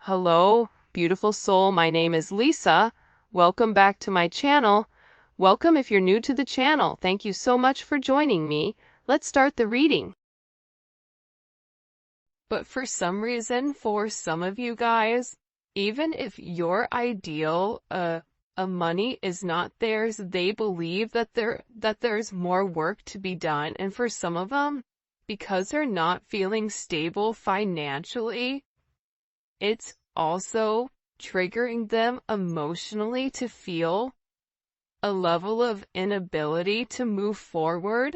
Hello, beautiful soul. My name is Lisa. Welcome back to my channel. Welcome if you're new to the channel. Thank you so much for joining me. Let's start the reading. But for some reason, for some of you guys, even if your ideal money is not theirs, they believe that there's more work to be done. And for some of them, because they're not feeling stable financially, it's also triggering them emotionally to feel a level of inability to move forward.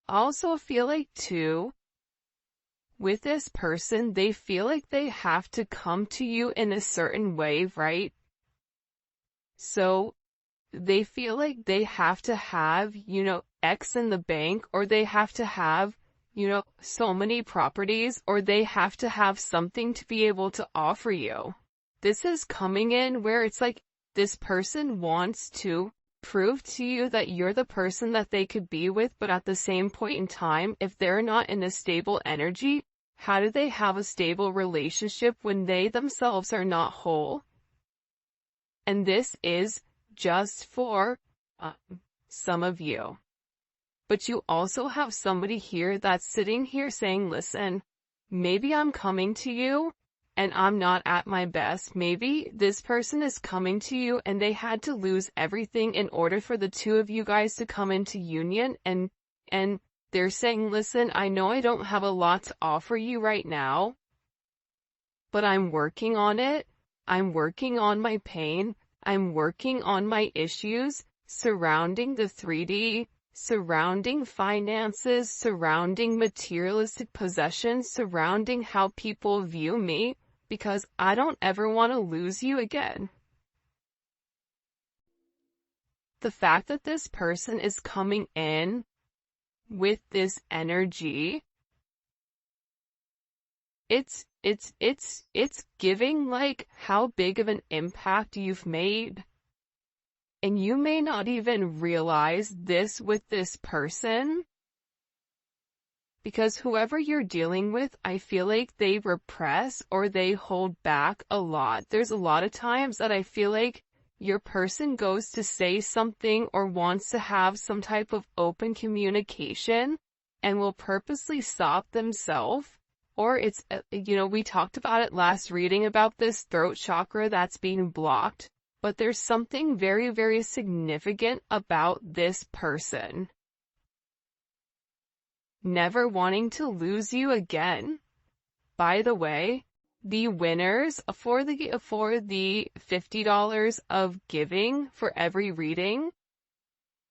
I also feel like too, with this person, they feel like they have to come to you in a certain way, right? So they feel like they have to have, X in the bank, or they have to have, so many properties, or they have to have something to be able to offer you. This is coming in where it's like this person wants to prove to you that you're the person that they could be with, but at the same point in time, if they're not in a stable energy, how do they have a stable relationship when they themselves are not whole? And this is just for some of you. But you also have somebody here that's sitting here saying, listen, maybe I'm coming to you and I'm not at my best. Maybe this person is coming to you and they had to lose everything in order for the two of you guys to come into union. And they're saying, listen, I know I don't have a lot to offer you right now, but I'm working on it. I'm working on my pain. I'm working on my issues surrounding the 3D, surrounding finances, surrounding materialistic possessions, surrounding how people view me, because I don't ever want to lose you again. The fact that this person is coming in with this energy, it's giving like how big of an impact you've made. And you may not even realize this with this person, because whoever you're dealing with, I feel like they repress or they hold back a lot. There's a lot of times that I feel like your person goes to say something or wants to have some type of open communication and will purposely stop themselves. Or it's, we talked about it last reading about this throat chakra that's being blocked. But there's something very, very significant about this person never wanting to lose you again. By the way, the winners for the $50 of giving for every reading,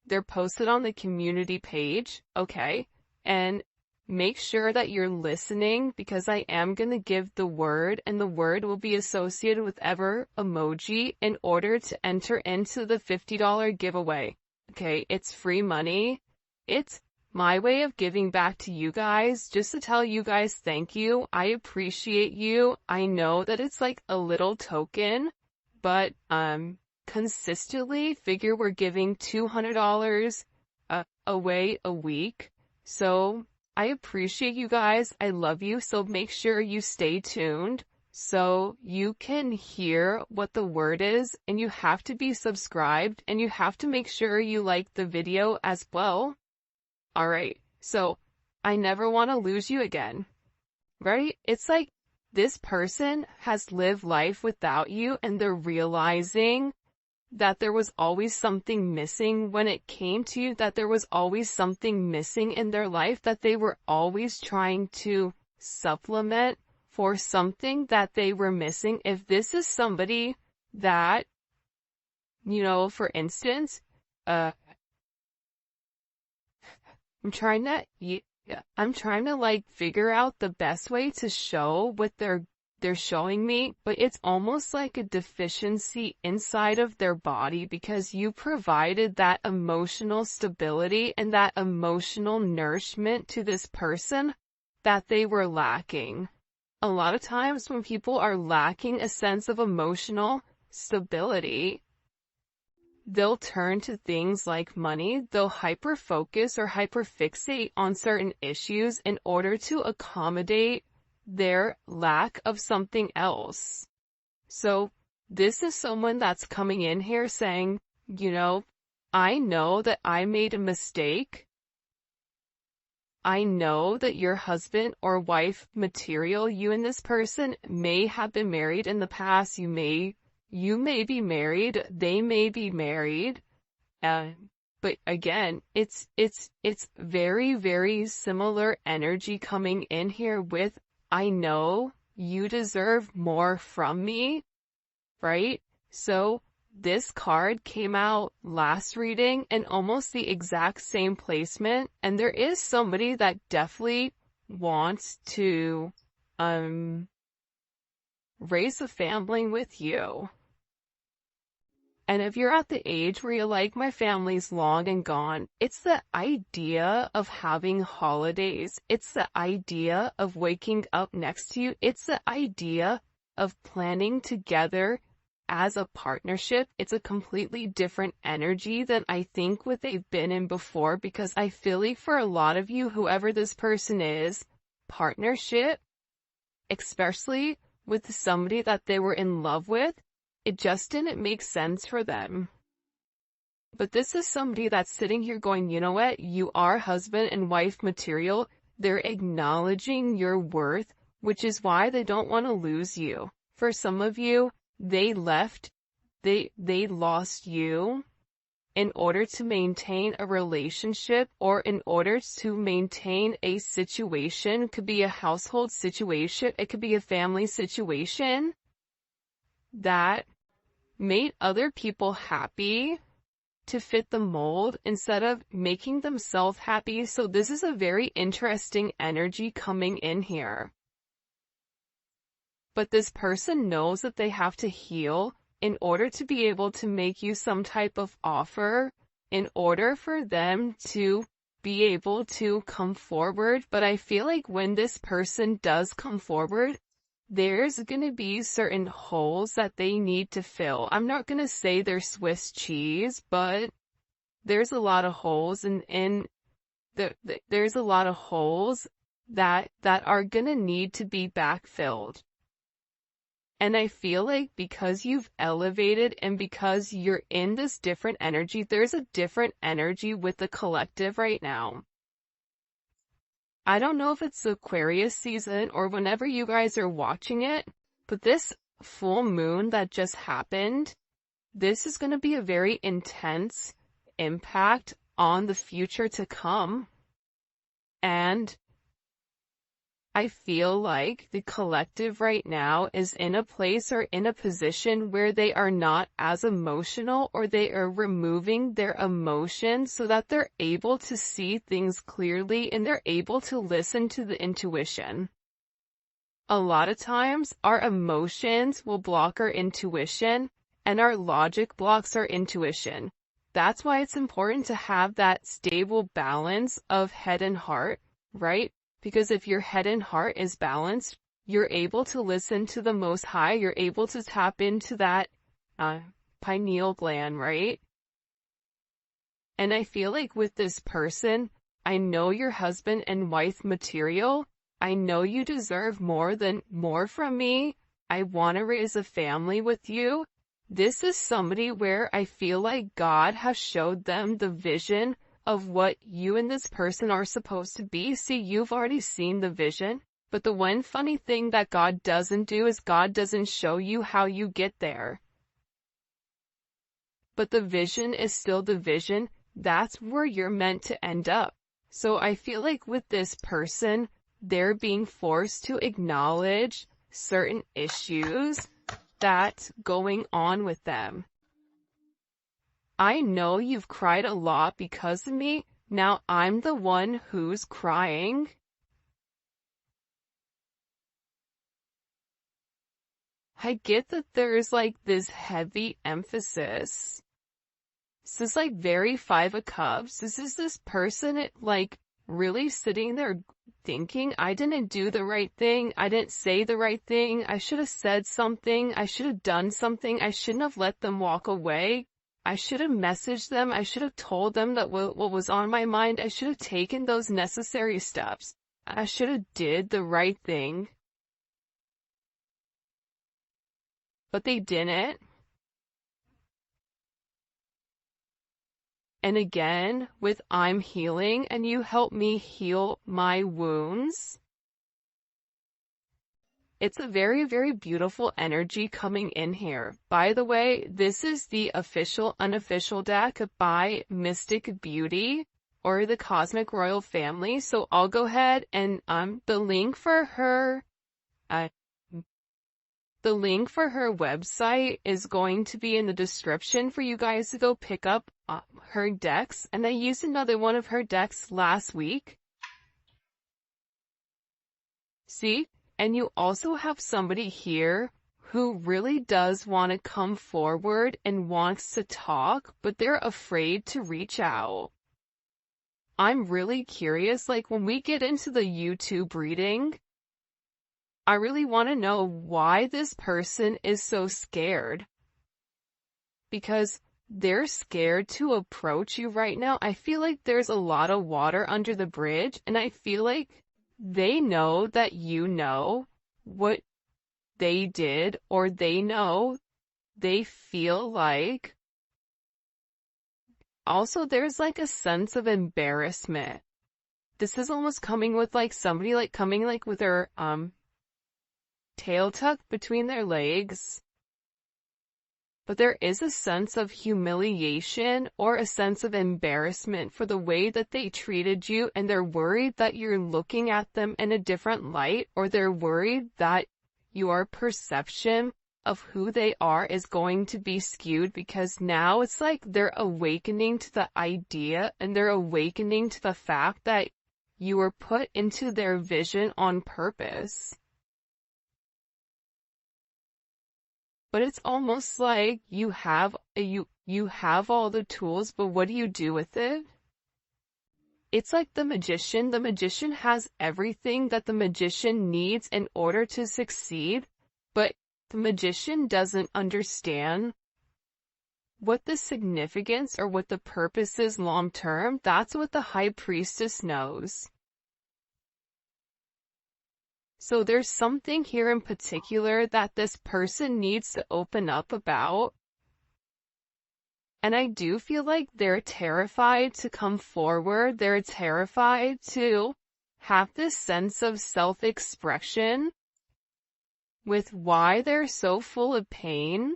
they're posted on the community page, okay? And make sure that you're listening, because I am going to give the word, and the word will be associated with ever emoji in order to enter into the $50 giveaway. Okay, it's free money. It's my way of giving back to you guys, just to tell you guys thank you. I appreciate you. I know that it's like a little token, but consistently figure we're giving $200 away a week. So I appreciate you guys. I love you. So make sure you stay tuned so you can hear what the word is, and you have to be subscribed, and you have to make sure you like the video as well. All right. So I never want to lose you again, right? It's like this person has lived life without you, and they're realizing that there was always something missing when it came to you, that there was always something missing in their life, that they were always trying to supplement for something that they were missing. If this is somebody that, for instance, I'm trying to like figure out the best way to show what they're showing me, but it's almost like a deficiency inside of their body, because you provided that emotional stability and that emotional nourishment to this person that they were lacking. A lot of times when people are lacking a sense of emotional stability, they'll turn to things like money. They'll hyper-focus or hyper-fixate on certain issues in order to accommodate their lack of something else. So this is someone that's coming in here saying, I know that I made a mistake. I know that your husband or wife material, you and this person may have been married in the past. You may be married. They may be married. But again, it's very, very similar energy coming in here with, I know you deserve more from me, right? So this card came out last reading and almost the exact same placement. And there is somebody that definitely wants to, raise a family with you. And if you're at the age where you're like, my family's long and gone, it's the idea of having holidays. It's the idea of waking up next to you. It's the idea of planning together as a partnership. It's a completely different energy than I think what they've been in before, because I feel like for a lot of you, whoever this person is, partnership, especially with somebody that they were in love with, it just didn't make sense for them. But this is somebody that's sitting here going, you know what? You are husband and wife material. They're acknowledging your worth, which is why they don't want to lose you. For some of you, they left, they lost you in order to maintain a relationship or in order to maintain a situation. It could be a household situation. It could be a family situation that made other people happy to fit the mold instead of making themselves happy. So this is a very interesting energy coming in here. But this person knows that they have to heal in order to be able to make you some type of offer, in order for them to be able to come forward. But I feel like when this person does come forward, there's going to be certain holes that they need to fill. I'm not going to say they're Swiss cheese, but there's a lot of holes there's a lot of holes that are going to need to be backfilled. And I feel like because you've elevated and because you're in this different energy, there's a different energy with the collective right now. I don't know if it's the Aquarius season or whenever you guys are watching it, but this full moon that just happened, this is going to be a very intense impact on the future to come. And I feel like the collective right now is in a place or in a position where they are not as emotional, or they are removing their emotions so that they're able to see things clearly and they're able to listen to the intuition. A lot of times our emotions will block our intuition and our logic blocks our intuition. That's why it's important to have that stable balance of head and heart, right? Because if your head and heart is balanced, you're able to listen to the Most High. You're able to tap into that pineal gland, right? And I feel like with this person, I know you're husband and wife material. I know you deserve more from me. I want to raise a family with you. This is somebody where I feel like God has showed them the vision of what you and this person are supposed to be. See, you've already seen the vision, but the one funny thing that God doesn't do is God doesn't show you how you get there. But the vision is still the vision. That's where you're meant to end up. So I feel like with this person, they're being forced to acknowledge certain issues that's going on with them. I know you've cried a lot because of me. Now I'm the one who's crying. I get that there's like this heavy emphasis. This is like very Five of Cups. This is this person like really sitting there thinking, I didn't do the right thing. I didn't say the right thing. I should have said something. I should have done something. I shouldn't have let them walk away. I should have messaged them. I should have told them that what was on my mind. I should have taken those necessary steps. I should have did the right thing. but they didn't. And again, with I'm healing and you help me heal my wounds. It's a very, very beautiful energy coming in here. By the way, this is the official unofficial deck by Mystic Beauty or the Cosmic Royal Family. So I'll go ahead and the link for her website is going to be in the description for you guys to go pick up her decks. And I used another one of her decks last week. See? And you also have somebody here who really does want to come forward and wants to talk, but they're afraid to reach out. I'm really curious, like when we get into the YouTube reading, I really want to know why this person is so scared. Because they're scared to approach you right now. I feel like there's a lot of water under the bridge, and I feel like they know that you know what they did, or they know they feel like. Also, there's like a sense of embarrassment. This is almost coming with like somebody like coming like with their tail tucked between their legs. But there is a sense of humiliation or a sense of embarrassment for the way that they treated you, and they're worried that you're looking at them in a different light, or they're worried that your perception of who they are is going to be skewed, because now it's like they're awakening to the idea and they're awakening to the fact that you were put into their vision on purpose. But it's almost like you have all the tools, but what do you do with it? It's like the magician. The magician has everything that the magician needs in order to succeed, but the magician doesn't understand what the significance or what the purpose is long term. That's what the high priestess knows. So there's something here in particular that this person needs to open up about. And I do feel like they're terrified to come forward. They're terrified to have this sense of self-expression with why they're so full of pain.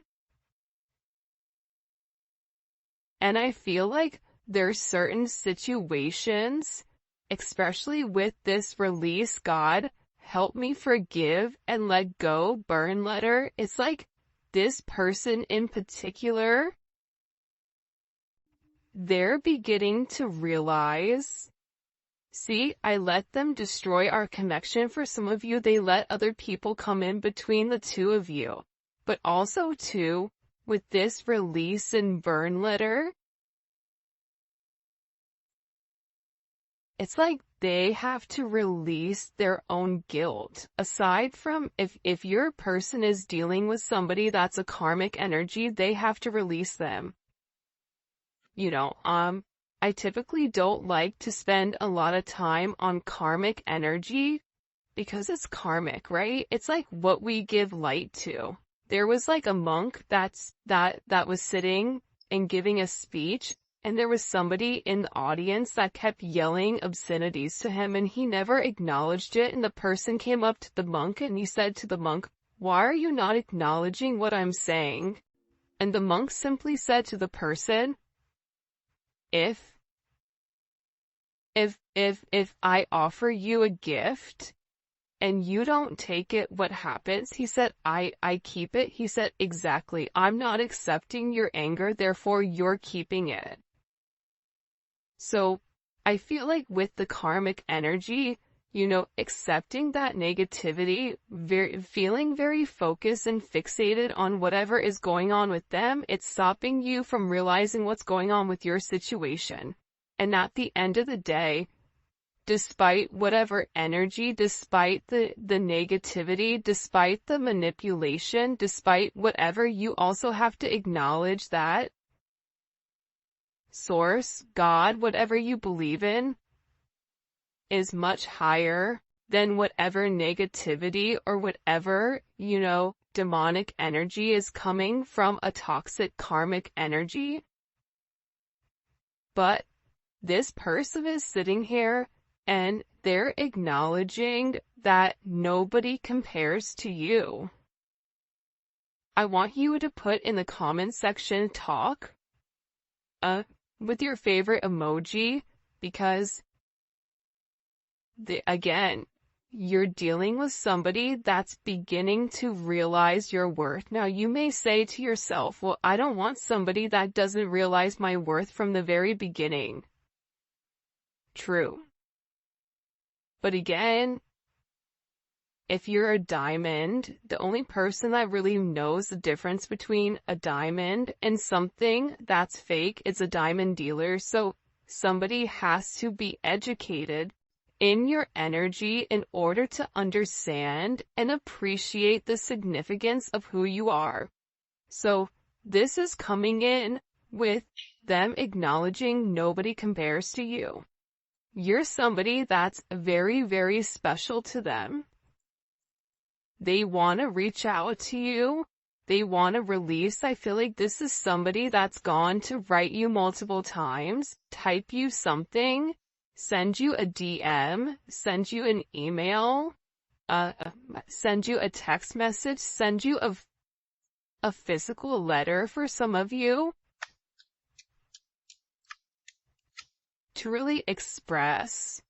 And I feel like there's certain situations, especially with this release, God, help me forgive and let go burn letter. It's like this person in particular, they're beginning to realize, see, I let them destroy our connection. For some of you, they let other people come in between the two of you. But also too, with this release and burn letter, it's like they have to release their own guilt. Aside from if your person is dealing with somebody that's a karmic energy, they have to release them. You know, I typically don't like to spend a lot of time on karmic energy because it's karmic, right? It's like what we give light to. There was like a monk that was sitting and giving a speech, and there was somebody in the audience that kept yelling obscenities to him, and he never acknowledged it. And the person came up to the monk and he said to the monk, "Why are you not acknowledging what I'm saying?" And the monk simply said to the person, if I offer you a gift and you don't take it, what happens? He said, I keep it. He said, exactly. I'm not accepting your anger, therefore you're keeping it. So I feel like with the karmic energy, you know, accepting that negativity, feeling very focused and fixated on whatever is going on with them, it's stopping you from realizing what's going on with your situation. And at the end of the day, despite whatever energy, despite the negativity, despite the manipulation, despite whatever, you also have to acknowledge that Source, God, whatever you believe in, is much higher then whatever negativity or whatever, demonic energy is coming from a toxic karmic energy. But this person is sitting here and they're acknowledging that nobody compares to you. I want you to put in the comment section talk with your favorite emoji, because again, you're dealing with somebody that's beginning to realize your worth. Now, you may say to yourself, well, I don't want somebody that doesn't realize my worth from the very beginning. True. But again, if you're a diamond, the only person that really knows the difference between a diamond and something that's fake is a diamond dealer. So somebody has to be educated in your energy in order to understand and appreciate the significance of who you are. So this is coming in with them acknowledging nobody compares to you. You're somebody that's very, very special to them. They want to reach out to you. They want to release. I feel like this is somebody that's gone to write you multiple times, type you something, send you a DM, send you an email, send you a text message, send you a physical letter for some of you, to really express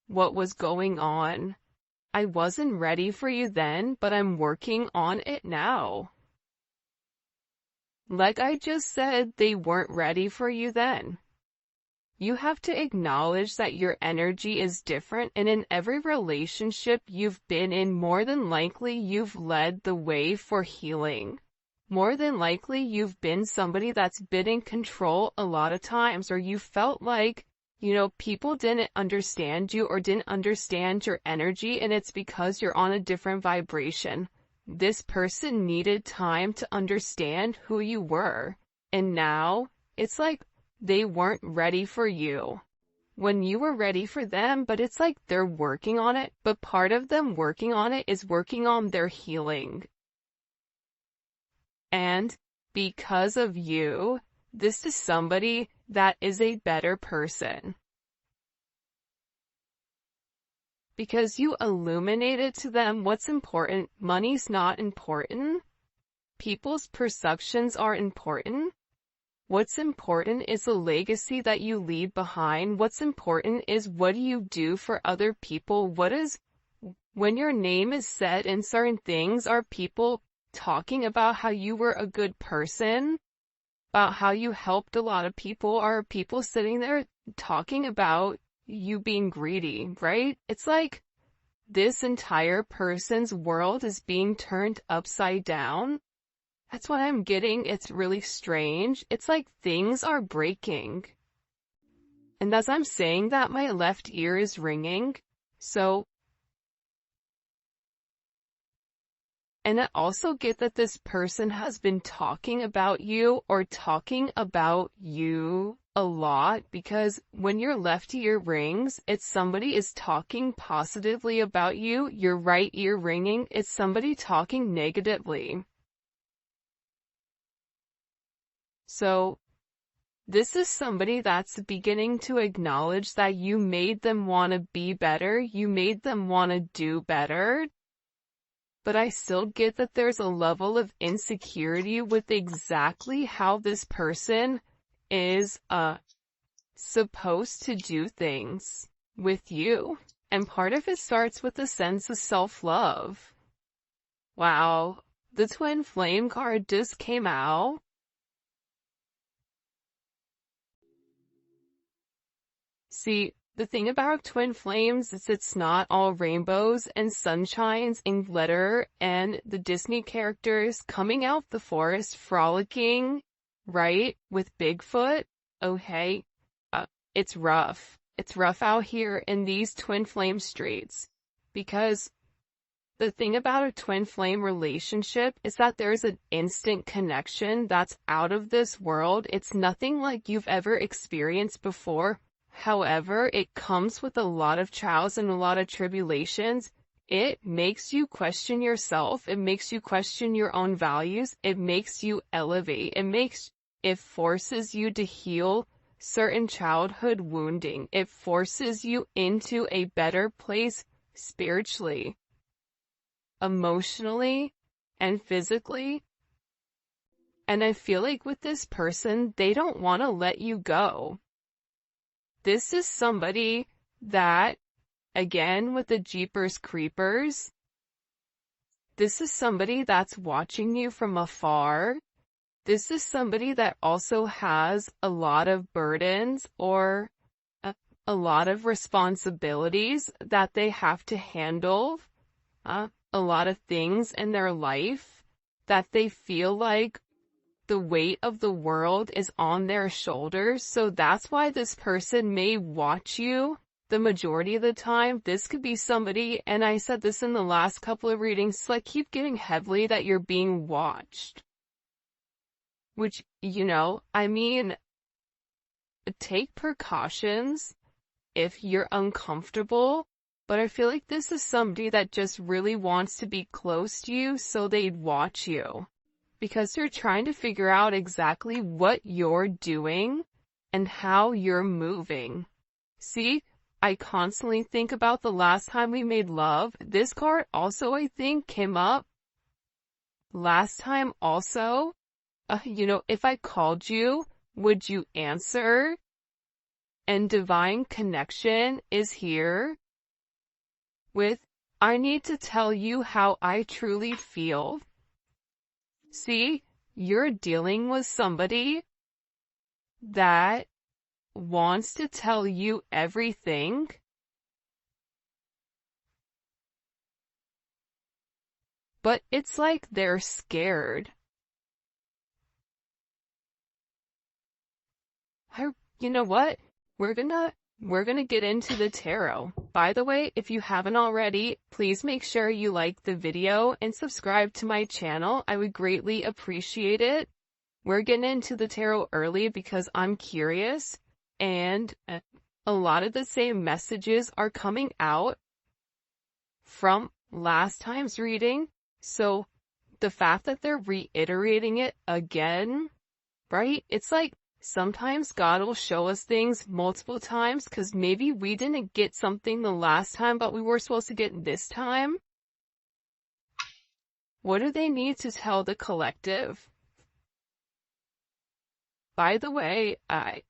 what was going on. I wasn't ready for you then, but I'm working on it now. Like I just said, they weren't ready for you then. You have to acknowledge that your energy is different, and in every relationship you've been in, more than likely you've led the way for healing. More than likely you've been somebody that's been in control a lot of times, or you felt like, people didn't understand you or didn't understand your energy, and it's because you're on a different vibration. This person needed time to understand who you were, and now it's like they weren't ready for you when you were ready for them, but it's like they're working on it. But part of them working on it is working on their healing. And because of you, this is somebody that is a better person. Because you illuminated to them what's important. Money's not important. People's perceptions are important. What's important is the legacy that you leave behind. What's important is what do you do for other people? When your name is said in certain things, are people talking about how you were a good person? About how you helped a lot of people? Are people sitting there talking about you being greedy, right? It's like this entire person's world is being turned upside down. That's what I'm getting. It's really strange. It's like things are breaking. And as I'm saying that, my left ear is ringing. And I also get that this person has been talking about you or talking about you a lot, because when your left ear rings, it's somebody is talking positively about you. Your right ear ringing, it's somebody talking negatively. So this is somebody that's beginning to acknowledge that you made them want to be better. You made them want to do better. But I still get that there's a level of insecurity with exactly how this person is supposed to do things with you. And part of it starts with a sense of self-love. Wow, the twin flame card just came out. See, the thing about twin flames is it's not all rainbows and sunshines and glitter and the Disney characters coming out the forest frolicking, right, with Bigfoot. Okay, it's rough. It's rough out here in these twin flame streets, because the thing about a twin flame relationship is that there's an instant connection that's out of this world. It's nothing like you've ever experienced before. However, it comes with a lot of trials and a lot of tribulations. It makes you question yourself. It makes you question your own values. It makes you elevate. It forces you to heal certain childhood wounding. It forces you into a better place spiritually, emotionally, and physically. And I feel like with this person, they don't want to let you go. This is somebody that, again, with the Jeepers Creepers, this is somebody that's watching you from afar. This is somebody that also has a lot of burdens or a lot of responsibilities that they have to handle, a lot of things in their life that they feel like the weight of the world is on their shoulders. So that's why this person may watch you the majority of the time. This could be somebody, and I said this in the last couple of readings, like keep getting heavily that you're being watched. Which, I mean, take precautions if you're uncomfortable, but I feel like this is somebody that just really wants to be close to you, so they'd watch you. Because they're trying to figure out exactly what you're doing and how you're moving. See, I constantly think about the last time we made love. This card also, I think, came up last time also. If I called you, would you answer? And divine connection is here with, I need to tell you how I truly feel. See, you're dealing with somebody that wants to tell you everything, but it's like they're scared. You know what? We're gonna get into the tarot. By the way, if you haven't already, please make sure you like the video and subscribe to my channel. I would greatly appreciate it. We're getting into the tarot early because I'm curious, and a lot of the same messages are coming out from last time's reading. So the fact that they're reiterating it again, right? It's like sometimes God will show us things multiple times because maybe we didn't get something the last time, but we were supposed to get this time. What do they need to tell the collective? By the way,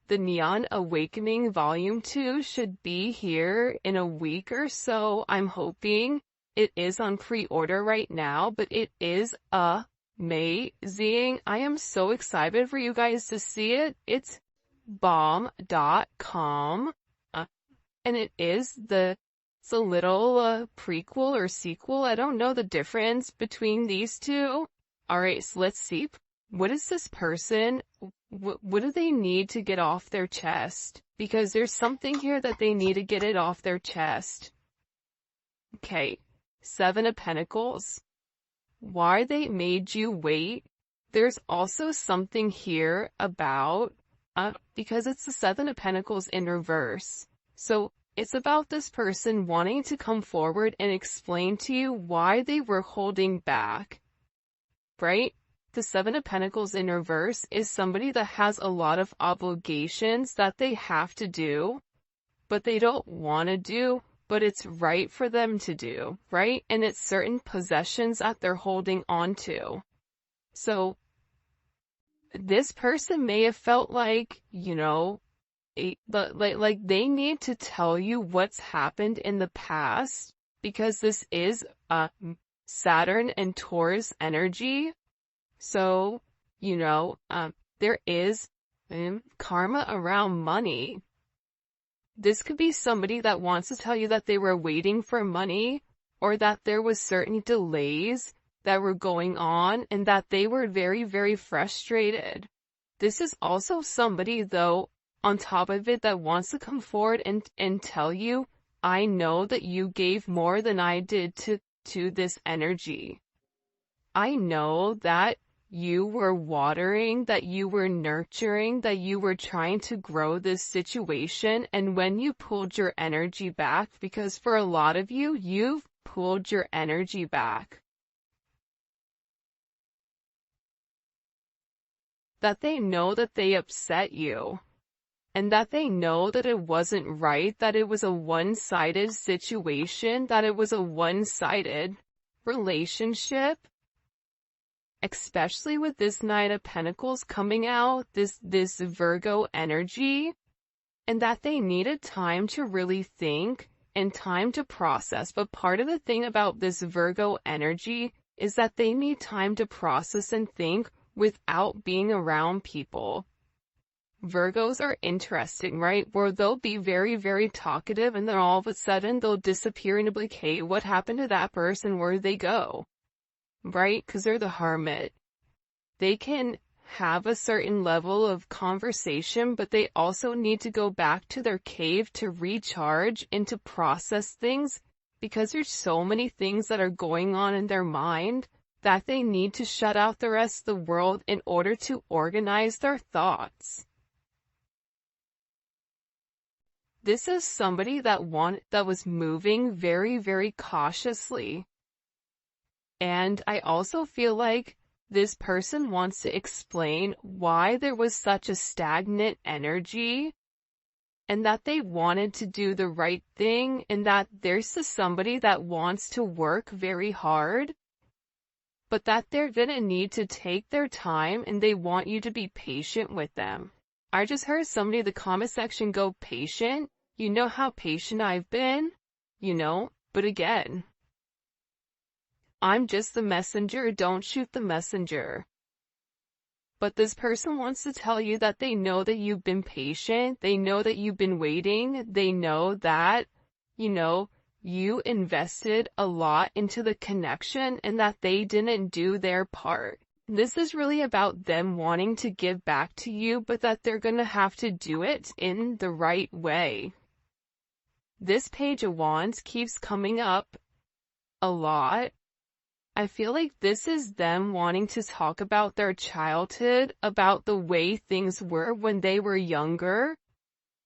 the Neon Awakening Volume 2 should be here in a week or so, I'm hoping. It is on pre-order right now, but it is amazing. I am so excited for you guys to see it. It's bomb.com, and it's a little prequel or sequel. I don't know the difference between these two. Alright, so let's see. What is this person? What do they need to get off their chest? Because there's something here that they need to get it off their chest. Okay, 7 of Pentacles. Why they made you wait? There's also something here about, because it's the 7 of Pentacles in reverse. So it's about this person wanting to come forward and explain to you why they were holding back, right? The 7 of Pentacles in reverse is somebody that has a lot of obligations that they have to do, but they don't want to do, but it's right for them to do, right? And it's certain possessions that they're holding on to. So this person may have felt like, like they need to tell you what's happened in the past, because this is Saturn and Taurus energy. So, there is karma around money. This could be somebody that wants to tell you that they were waiting for money, or that there was certain delays that were going on and that they were very, very frustrated. This is also somebody, though, on top of it, that wants to come forward and tell you, I know that you gave more than I did to this energy. I know that you were watering, that you were nurturing, that you were trying to grow this situation, and when you pulled your energy back, because for a lot of you, you've pulled your energy back, that they know that they upset you, and that they know that it wasn't right, that it was a one-sided situation, that it was a one-sided relationship, especially with this Knight of Pentacles coming out, this Virgo energy, and that they needed time to really think and time to process. But part of the thing about this Virgo energy is that they need time to process and think without being around people. Virgos are interesting, right? Where they'll be very, very talkative, and then all of a sudden they'll disappear and be like, hey, what happened to that person? Where'd they go? Right? Because they're the hermit. They can have a certain level of conversation, but they also need to go back to their cave to recharge and to process things, because there's so many things that are going on in their mind that they need to shut out the rest of the world in order to organize their thoughts. This is somebody that was moving very, very cautiously. And I also feel like this person wants to explain why there was such a stagnant energy, and that they wanted to do the right thing, and that there's somebody that wants to work very hard, but that they're gonna need to take their time, and they want you to be patient with them. I just heard somebody in the comment section go, patient? You know how patient I've been? But again, I'm just the messenger, don't shoot the messenger. But this person wants to tell you that they know that you've been patient, they know that you've been waiting, they know that, you invested a lot into the connection and that they didn't do their part. This is really about them wanting to give back to you, but that they're gonna have to do it in the right way. This Page of Wands keeps coming up a lot. I feel like this is them wanting to talk about their childhood, about the way things were when they were younger.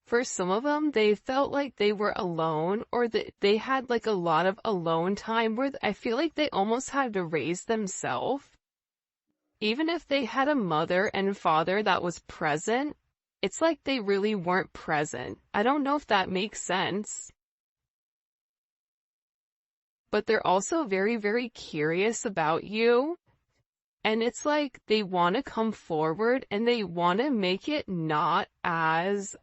For some of them, they felt like they were alone, or that they had like a lot of alone time where I feel like they almost had to raise themselves. Even if they had a mother and father that was present, it's like they really weren't present. I don't know if that makes sense. But they're also very, very curious about you. And it's like they want to come forward and they want to make it not as,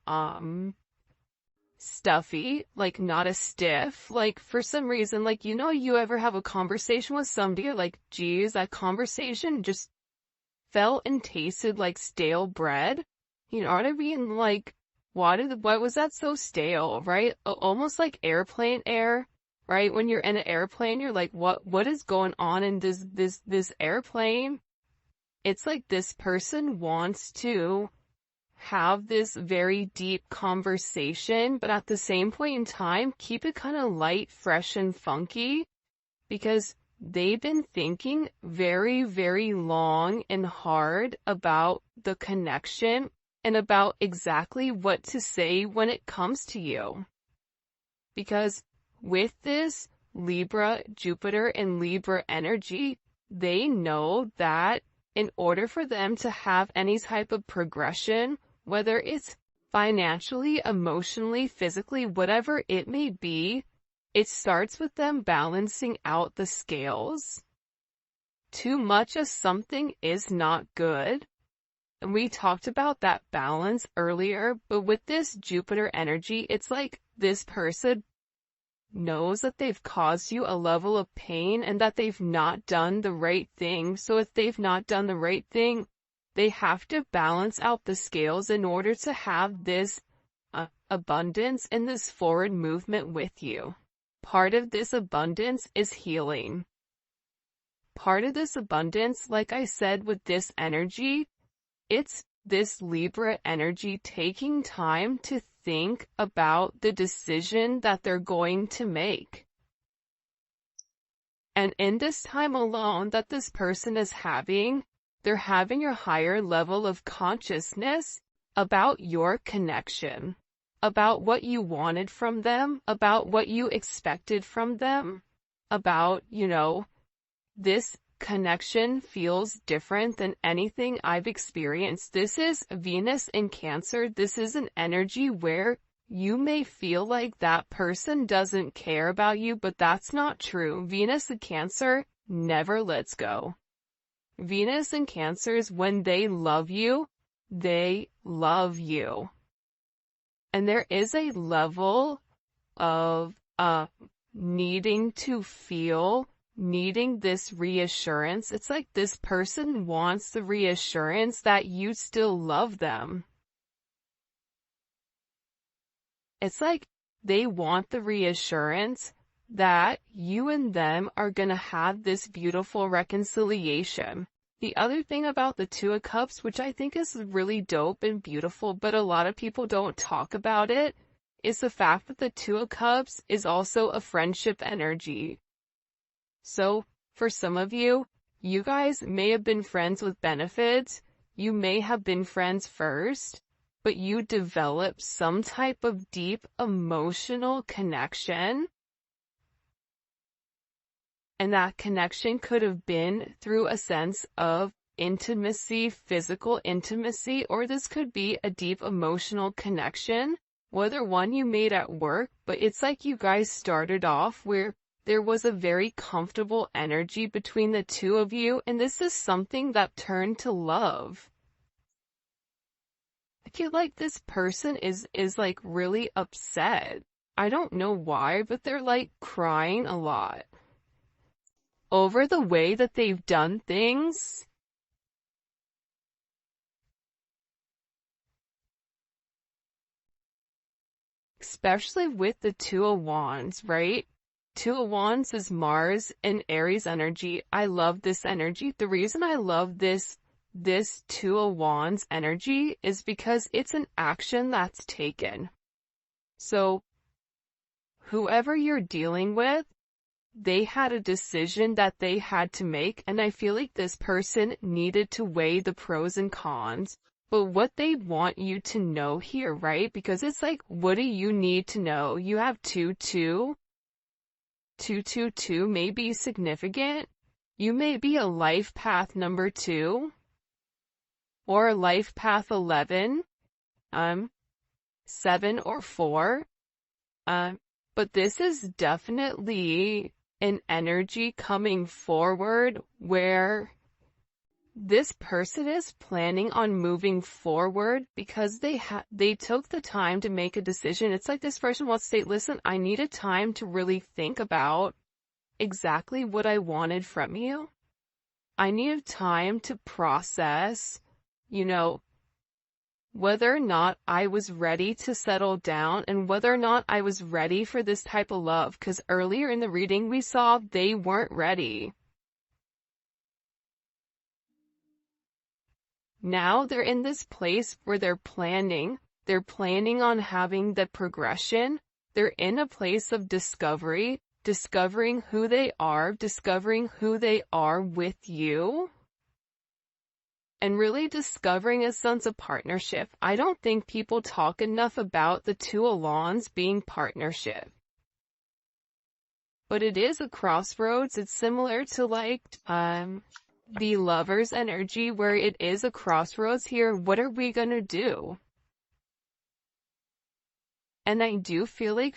stuffy, like not as stiff. Like for some reason, like, you ever have a conversation with somebody, you're like, geez, that conversation just felt and tasted like stale bread. You know what I mean? Like, why was that so stale, right? Almost like airplane air. Right? When you're in an airplane, you're like, what is going on in this airplane? It's like this person wants to have this very deep conversation, but at the same point in time, keep it kind of light, fresh, and funky, because they've been thinking very, very long and hard about the connection and about exactly what to say when it comes to you. Because with this Libra, Jupiter, and Libra energy, they know that in order for them to have any type of progression, whether it's financially, emotionally, physically, whatever it may be, it starts with them balancing out the scales. Too much of something is not good. And we talked about that balance earlier, but with this Jupiter energy, it's like this person knows that they've caused you a level of pain and that they've not done the right thing. So if they've not done the right thing, they have to balance out the scales in order to have this abundance and this forward movement with you. Part of this abundance is healing. Part of this abundance, like I said, with this energy, it's this Libra energy taking time to think about the decision that they're going to make. And in this time alone that this person is having, they're having a higher level of consciousness about your connection, about what you wanted from them, about what you expected from them, about, this connection feels different than anything I've experienced. This is Venus in Cancer. This is an energy where you may feel like that person doesn't care about you, but that's not true. Venus in Cancer never lets go. Venus in Cancers, when they love you, they love you. And there is a level of needing to feel, needing this reassurance. It's like this person wants the reassurance that you still love them. It's like they want the reassurance that you and them are going to have this beautiful reconciliation. The other thing about the Two of Cups, which I think is really dope and beautiful, but a lot of people don't talk about it, is the fact that the Two of Cups is also a friendship energy. So, for some of you, you guys may have been friends with benefits, you may have been friends first, but you develop some type of deep emotional connection. And that connection could have been through a sense of intimacy, physical intimacy, or this could be a deep emotional connection, whether one you made at work, but it's like you guys started off where there was a very comfortable energy between the two of you, and this is something that turned to love. I feel like this person is like really upset. I don't know why, but they're like crying a lot over the way that they've done things. Especially with the Two of Wands, right? Two of Wands is Mars and Aries energy. I love this energy. The reason I love this Two of Wands energy is because it's an action that's taken. So, whoever you're dealing with, they had a decision that they had to make, and I feel like this person needed to weigh the pros and cons. But what they want you to know here, right? Because it's like, what do you need to know? You have 2-2. 2-2-2 may be significant. You may be a life path number 2. Or life path 11. 7 or 4. But this is definitely an energy coming forward where this person is planning on moving forward because they took the time to make a decision. It's like this person wants to say, listen, I needed time to really think about exactly what I wanted from you. I needed time to process, whether or not I was ready to settle down and whether or not I was ready for this type of love. Because earlier in the reading we saw they weren't ready. Now they're in this place where they're planning on having the progression. They're in a place of discovery, discovering who they are with you, and really discovering a sense of partnership. I don't think people talk enough about the Two of Wands being partnership. But it is a crossroads. It's similar to the Lover's energy, where it is a crossroads here. What are we gonna do? And I do feel like